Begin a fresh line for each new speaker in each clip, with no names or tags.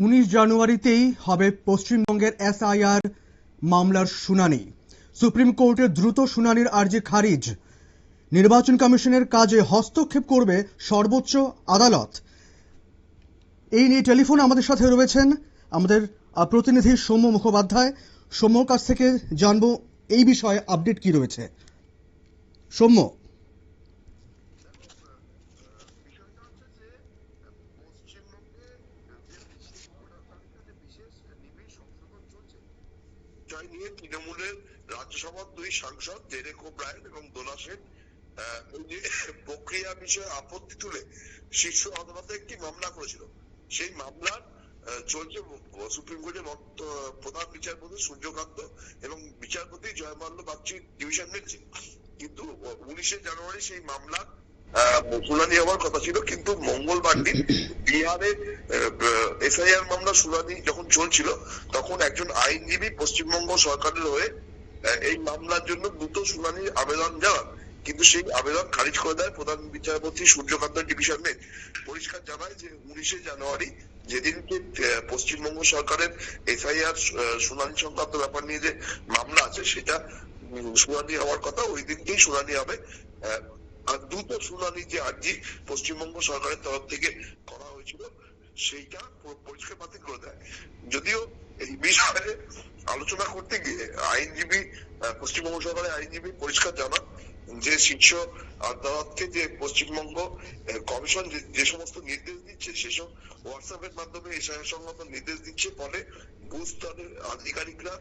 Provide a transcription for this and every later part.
19 জানুয়ারিতেই হবে পশ্চিমবঙ্গের এসআইআর মামলার শুনানি। সুপ্রিম কোর্টের দ্রুত শুনানির আর্জি খারিজ। নির্বাচন কমিশনের কাজে হস্তক্ষেপ করবে সর্বোচ্চ আদালত। এই নিয়ে টেলিফোনে আমাদের সাথে রয়েছেন আমাদের প্রতিনিধি সৌম্য মুখোপাধ্যায়। সৌম্যর কাছ থেকে জানবো এই বিষয়ে আপডেট কি রয়েছে। সৌম্য,
নিয়ে তৃণমূলের রাজ্যসভার দুই সাংসদ ডেরেক ওব্রায়েন এবং ডোনা সেন প্রক্রিয়া বিষয়ে আপত্তি তুলে শীর্ষ আদালতে একটি মামলা করেছিল। সেই মামলার চলছে সুপ্রিম কোর্টের প্রধান বিচারপতি সূর্যকান্ত এবং বিচারপতি জয়মাল্য বাগচির ডিভিশন বেঞ্চে। কিন্তু 19শে জানুয়ারি সেই মামলা শুনানি হওয়ার কথা ছিল, কিন্তু মঙ্গলবার দিন বিহারের এসআইআর মামলা শুনানি যখন চলছিল তখন একজন আইনজীবী পশ্চিমবঙ্গ সরকারের হয়ে এই মামলার জন্য দ্রুত শুনানির আবেদন জানান, কিন্তু সেই আবেদন খারিজ করে দেয় প্রধান বিচারপতি সূর্যকান্ত ডিভিশন বেঞ্চ। পরিষ্কার জানায় যে 19শে জানুয়ারি যেদিনকে পশ্চিমবঙ্গ সরকারের এসআইআর শুনানি সংক্রান্ত ব্যাপার নিয়ে যে মামলা আছে সেটা শুনানি হওয়ার কথা, ওই দিনকেই শুনানি হবে। আর দ্রুত শুনানি যে আর্জি পশ্চিমবঙ্গ সরকারের তরফ থেকে করা হয়েছিল সেইটা পরিষ্কার বাতিল করে দেয়। যদিও এই বিষয়ে আলোচনা করতে গিয়ে পশ্চিমবঙ্গ সরকারের আইনজীবী পরিষ্কার জানান যে শীর্ষ আদালতকে যে পশ্চিমবঙ্গ কমিশন যে সমস্ত নির্দেশ দিচ্ছে সেসব হোয়াটসঅ্যাপের মাধ্যমে এসআইআর সংক্রান্ত নির্দেশ দিচ্ছে, ফলে বুথ স্তরের আধিকারিকরা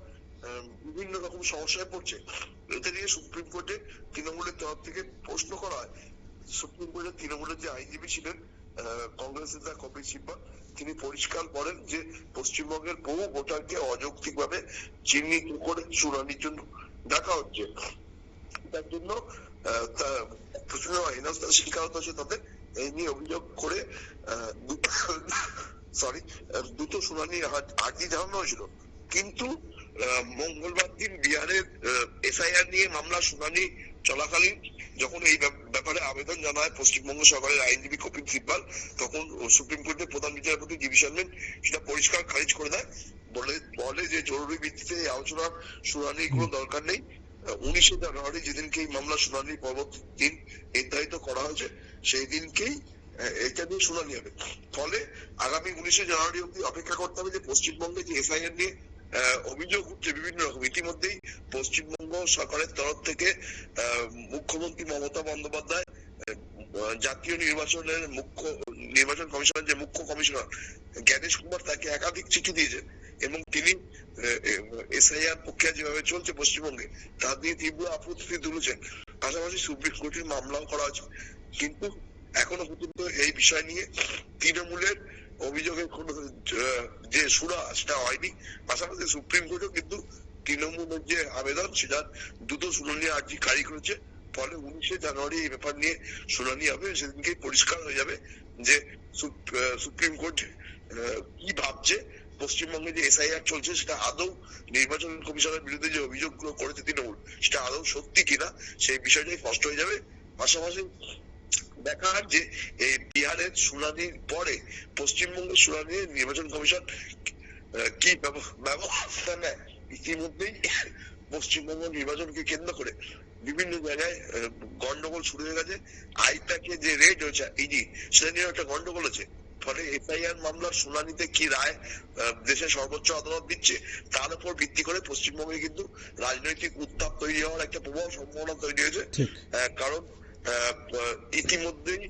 বিভিন্ন রকম সমস্যায় পড়ছে। এতে নিয়ে সুপ্রিম কোর্টে তৃণমূলের তরফ থেকে প্রশ্ন করা হয়। সুপ্রিম কোর্টে তৃণমূলের যে আইনজীবী ছিলেন কংগ্রেস নেতা কপিল সিব্বল, তিনি পরিষ্কার বলেন যে পশ্চিমবঙ্গের বহু ভোটারকে অযৌক্তিকভাবে চিহ্নিত করে শুনানির জন্য ডাকা হচ্ছে। তার জন্য হেনস্থার শিকার হতে হচ্ছে তাদের। এই নিয়ে অভিযোগ করে দ্রুত শুনানি আর্জি জানানো হয়েছিল। কিন্তু মঙ্গলবার দিন বিহারের এসআইআর নিয়ে মামলা শুনানি চলাকালীন যখন এই ব্যাপারে আবেদন জানায় পশ্চিমবঙ্গ সরকারের আইনজীবী কপিল সিব্বল, তখন সুপ্রিম কোর্টের প্রধান বিচারপতি ডিভিশন বেঞ্চ সেটা পরিষ্কার খারিজ করে দেয়। বলে যে জরুরি ভিত্তিতে এই আলোচনার শুনানির কোনো দরকার নেই। 19শে জানুয়ারি যেদিনকে এই মামলা শুনানির পরবর্তী দিন নির্ধারিত করা হয়েছে সেই দিনকেই এটা নিয়ে শুনানি হবে। ফলে আগামী 19শে জানুয়ারি অব্দি অপেক্ষা করতে হবে যে পশ্চিমবঙ্গে যে এসআইআর নিয়ে অভিযোগ উঠছে বিভিন্ন রকম। ইতিমধ্যেই পশ্চিমবঙ্গ সরকারের তরফ থেকে মুখ্যমন্ত্রী মমতা বন্দ্যোপাধ্যায় জাতীয় নির্বাচন কমিশনের যে মুখ্য কমিশনার জ্ঞানেশ কুমার তাকে একাধিক চিঠি দিয়েছেন এবং তিনি এসআইআর প্রক্রিয়া যেভাবে চলছে পশ্চিমবঙ্গে তা নিয়ে তীব্র আপত্তি তুলেছেন। পাশাপাশি সুপ্রিম কোর্টের মামলাও করা হয়েছে, কিন্তু এখনো পর্যন্ত এই বিষয় নিয়ে তৃণমূলের অভিযোগের কোন যে সুরা সেটা হয়নি। পাশাপাশি সুপ্রিম কোর্টও কিন্তু তৃণমূলের যে আবেদন সেটা দ্রুত শুনানি আর্জি খারিজ করেছে। ফলে 19শে জানুয়ারি এই ব্যাপার নিয়ে শুনানি হবে। সেদিনকে পরিষ্কার হয়ে যাবে যে সুপ্রিম কোর্ট কি ভাবছে, পশ্চিমবঙ্গে যে এসআইআর চলছে সেটা আদৌ নির্বাচন কমিশনের বিরুদ্ধে যে অভিযোগগুলো করেছে তৃণমূল সেটা আদৌ সত্যি কিনা সেই বিষয়টাই স্পষ্ট হয়ে যাবে। পাশাপাশি দেখা যে এই বিহারের শুনানির পরে পশ্চিমবঙ্গের শুনানি নির্বাচন কমিশন কি ব্যবস্থা নেয়। ইতিমধ্যেই পশ্চিমবঙ্গ নির্বাচনকে কেন্দ্র করে বিভিন্ন জায়গায় গন্ডগোল শুরু হয়ে গেছে। আইপ্যাকে যে রেট হয়েছে ইডি সেটা নিয়ে একটা গন্ডগোল আছে। ফলে এসআইআর মামলার শুনানিতে কি রায় দেশের সর্বোচ্চ আদালত দিচ্ছে তার উপর ভিত্তি করে পশ্চিমবঙ্গে কিন্তু রাজনৈতিক উত্তাপ তৈরি হওয়ার একটা প্রবল সম্ভাবনা তৈরি হয়েছে। কারণ ইতিমধ্যেই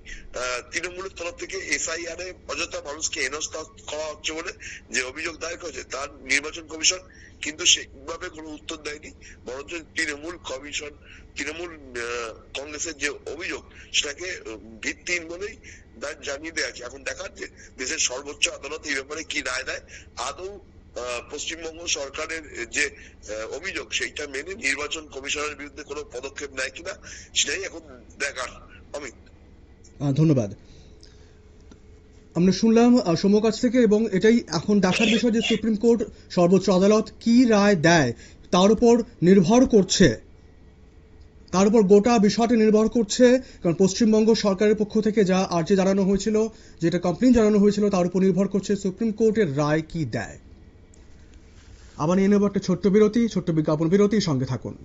তৃণমূলের তরফ থেকে এসআইআর এ অযথা মানুষকে হেনস্থা করা হচ্ছে বলে যে অভিযোগ দায়ের করেছে তার নির্বাচন কমিশন কিন্তু সেভাবে কোনো উত্তর দেয়নি, বরঞ্চ তৃণমূল কংগ্রেসের যে অভিযোগ সেটাকে ভিত্তিহীন বলেই জানিয়ে দেওয়া আছে। এখন দেখার যে দেশের সর্বোচ্চ আদালত এই ব্যাপারে কি রায় দেয়, আদৌ পশ্চিমবঙ্গ সরকারের যে অভিযোগ সেইটা মেনে নির্বাচন কমিশনের বিরুদ্ধে কোনো পদক্ষেপ নেয় কিনা সেটাই এখন দেখার। অমিত,
ধন্যবাদ। আমরা শুনলাম সৌম্য কাছ থেকে, এবং এটাই এখন দেখার বিষয় যে সুপ্রিম কোর্ট সর্বোচ্চ আদালত কি রায় দেয় তার উপর নির্ভর করছে তার উপর গোটা বিষয়টি নির্ভর করছে, কারণ পশ্চিমবঙ্গ সরকারের পক্ষ থেকে যা আর্জি জানানো হয়েছিল, যেটা কমপ্লেন জানানো হয়েছিল, তার উপর নির্ভর করছে সুপ্রিম কোর্টের রায় কি দেয়। আবার নিয়ে নেব একটা ছোট্ট বিরতি, ছোট্ট বিজ্ঞাপন বিরতি, সঙ্গে থাকুন।